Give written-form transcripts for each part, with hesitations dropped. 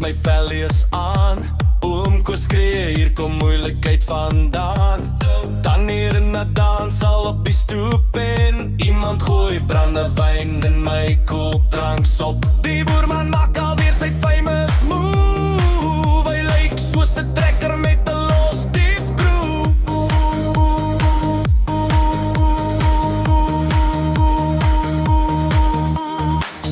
my vellies aan. Oom Koos skree, hier kom moeilikheid vandaan. Dan hier in 'n dans al op die stoep en iemand gooi brandewyn in my koeldranks op. Die boerman maak alweer sy famous move. Hy lyk soos 'n trekker met 'n los diefgroef.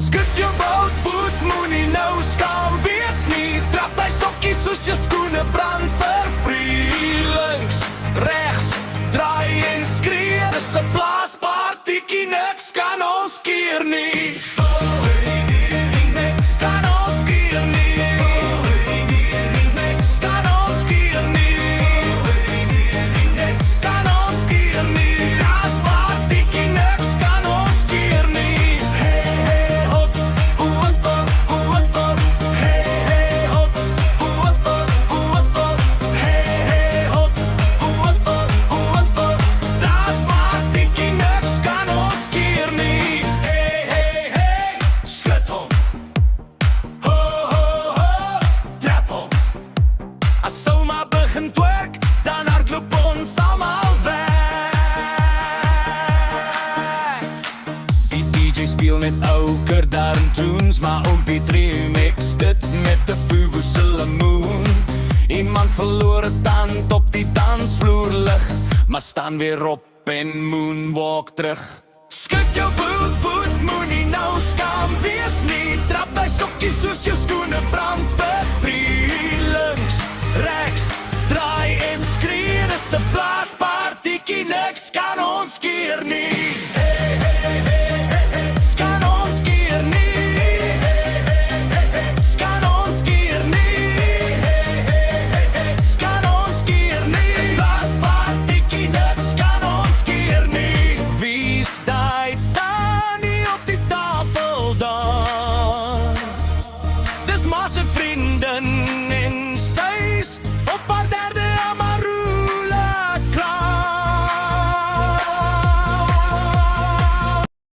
Skud jou boot, boet, moenie nou skaam wees nie. Trap hy sokkies soos jou skoene brand vervrie. Links, regs, draai en skree. Dis 'n blaaspartiekie, niks kan ons keer nie. Niks kan ons keer nie. Niks kan ons keer nie. Niks kan ons keer nie. Blaaspartiekie, niks kan ons keer nie. Hey, hey, hop, hop, hop, hop, hop. Hey, hey, hop, hop, hop, hop, hop. Hey, hey, hop, hop, hop, hop, hop. Blaaspartiekie, niks kan ons keer nie. Hey, hey, hey, skud hom. Ho, ho, ho, trap hom. As Soma begin twerk, dan hardloop ons almal weg. Die DJ speel met ouker darn tunes, maar oom Pietrie mix dit met 'n vuvuzela moon. Iemand verloor 'n tand op die dansvloer lig, maar staan weer op en moonwalk terug. Skud jou